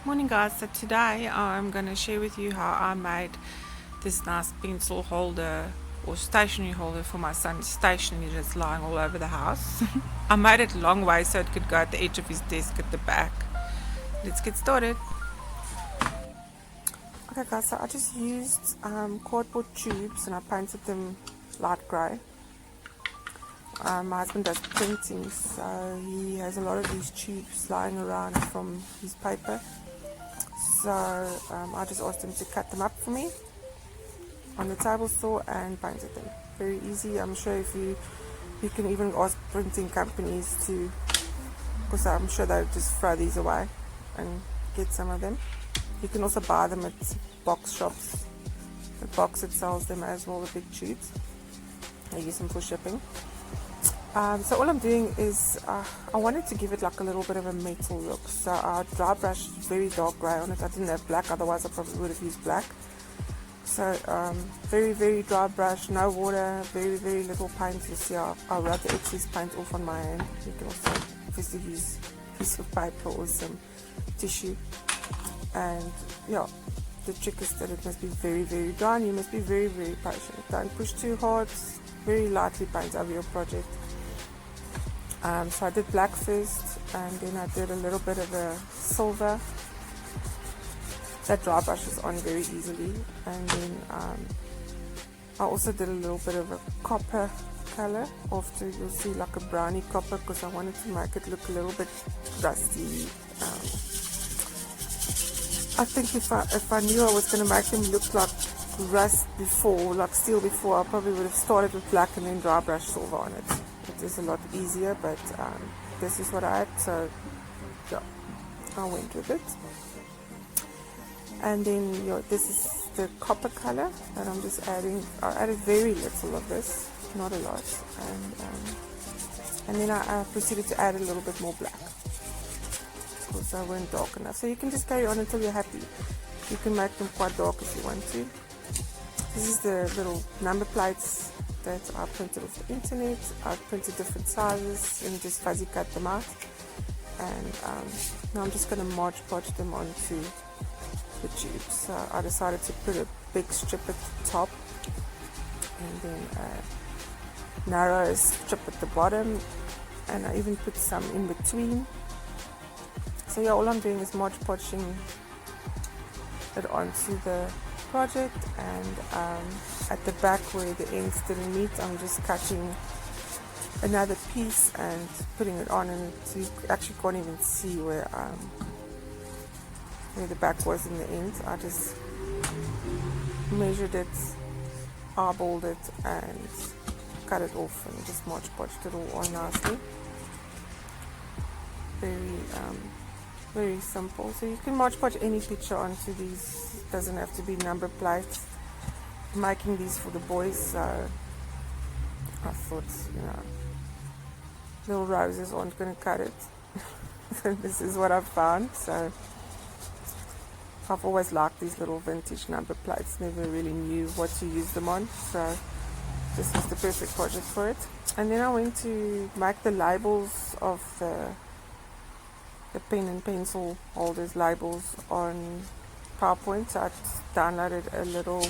Morning guys, so today I'm going to share with you how I made this nice pencil holder or stationery holder for my son's stationery that's lying all over the house. I made it a long way so it could go at the edge of his desk at the back. Let's get started. Okay guys, so I just used cardboard tubes and I painted them light grey. My husband does printing, so he has a lot of these tubes lying around from his paper. So I just asked him to cut them up for me on the table saw and painted them. Very easy. I'm sure if you can even ask printing companies to, because I'm sure they'll just throw these away and get some of them. You can also buy them at box shops. The box that sells them as well, the big tubes. I use them for shipping. So all I'm doing is I wanted to give it like a little bit of a metal look. So I dry brushed very dark grey on it. I didn't have black, otherwise I probably would have used black. So very, very dry brush, no water, very, very little paint. You see I'll rub the excess paint off on my hand. You can also obviously use a piece of paper or some tissue. And yeah, the trick is that it must be very, very dry and you must be very, very patient. Don't push too hard, very lightly paint over your project. So I did black first, and then I did a little bit of a silver. That dry brushes on very easily, and then I also did a little bit of a copper color. After you'll see like a browny copper, because I wanted to make it look a little bit rusty. I think if I knew I was going to make them look like rust before, like steel before, I probably would have started with black and then dry brush silver on it. It is a lot easier, but this is what I had, so yeah, I went with it. And then this is the copper color that I'm just adding. I added very little of this, not a lot, and then I proceeded to add a little bit more black because I weren't dark enough. So you can just carry on until you're happy. You can make them quite dark if you want to. This is the little number plates that I printed off the internet. I printed different sizes and just fuzzy cut them out. And now I'm just going to Mod Podge them onto the tubes. So I decided to put a big strip at the top and then a narrow strip at the bottom, and I even put some in between. So yeah, all I'm doing is Mod Podging it onto the project, and at the back where the ends didn't meet, I'm just cutting another piece and putting it on, and you actually can't even see where the back was in the end. I just measured it, eyeballed it, and cut it off, and just Mod Podged it all on nicely. Very simple. So you can Mod Podge any picture onto these. It doesn't have to be number plates. I'm making these for the boys, so I thought, little roses aren't going to cut it. This is what I've found. So I've always liked these little vintage number plates. Never really knew what to use them on, so this was the perfect project for it. And then I went to make the labels of the pen and pencil holders labels on PowerPoint. So I downloaded a little,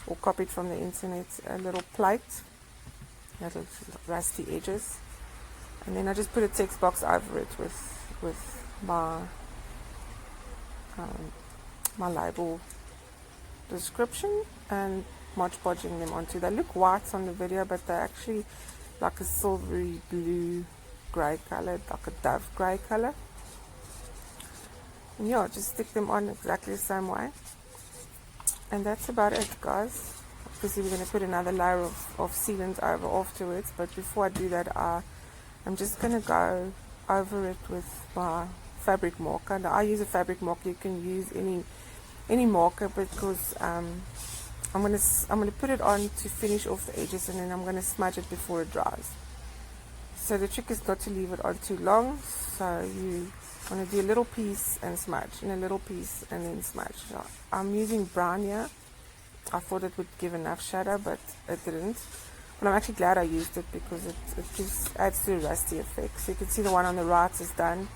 or copied from the internet, a little plate, little rusty edges, and then I just put a text box over it with my my label description and Mod Podging them onto. They look white on the video, but they're actually like a silvery blue grey color, like a dove grey color. And yeah, just stick them on exactly the same way, and that's about it, guys. Obviously we're going to put another layer of sealant over afterwards, but before I do that, I'm just going to go over it with my fabric marker. Now I use a fabric marker. You can use any marker, because I'm going to put it on to finish off the edges, and then I'm going to smudge it before it dries. So the trick is not to leave it on too long. So you want to do a little piece and smudge, and a little piece and then smudge. So I'm using brown here. I thought it would give enough shadow, but it didn't. But I'm actually glad I used it, because it just adds to a rusty effect. So you can see the one on the right is done.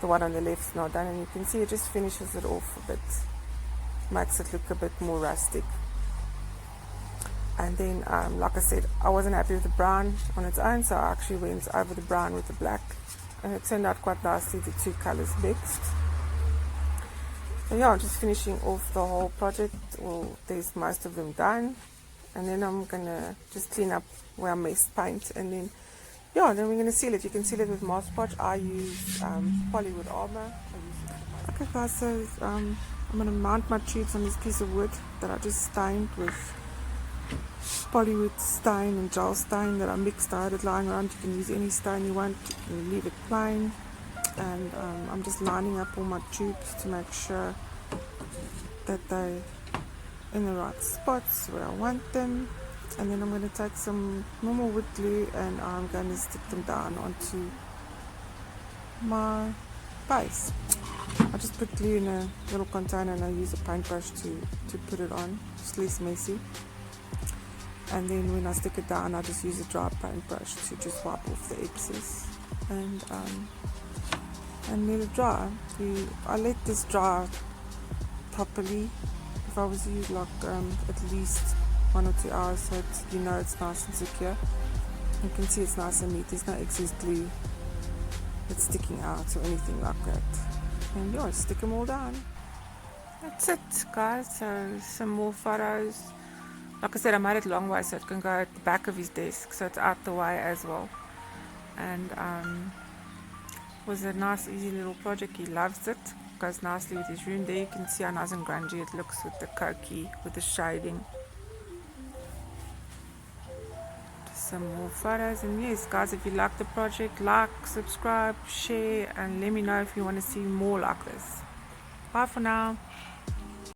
the one on the left's not done, and you can see it just finishes it off a bit, makes it look a bit more rustic. And then like I said, I wasn't happy with the brown on its own, so I actually went over the brown with the black, and it turned out quite nicely, the two colors mixed. So yeah, I'm just finishing off the whole project. Well, there's most of them done, and then I'm gonna just clean up where I missed paint, and then yeah, then we're gonna seal it. You can seal it with Mod Podge. I use Polywood Armor. Okay guys, so I'm gonna mount my tubes on this piece of wood that I just stained with Polywood stain and gel stain that I mixed. I had it lying around. You can use any stain you want, you can leave it plain. And I'm just lining up all my tubes to make sure that they're in the right spots where I want them. And then I'm going to take some normal wood glue and I'm going to stick them down onto my base. I just put glue in a little container and I use a paintbrush to put it on, just less messy. And then when I stick it down, I just use a dry paintbrush to just wipe off the excess and let it dry. I let this dry properly. If I was you, like at least 1 or 2 hours, so you know it's nice and secure. You can see it's nice and neat. There's no excess glue that's sticking out or anything like that. And yeah, stick them all down. That's it, guys. So some more photos. Like I said, I made it long way so it can go at the back of his desk, so it's out the way as well. And was a nice easy little project. He loves it. Goes nicely with his room. There you can see how nice and grungy it looks with the koki, with the shading. Just some more photos. And yes guys, if you like the project, like, subscribe, share, and let me know if you want to see more like this. Bye for now.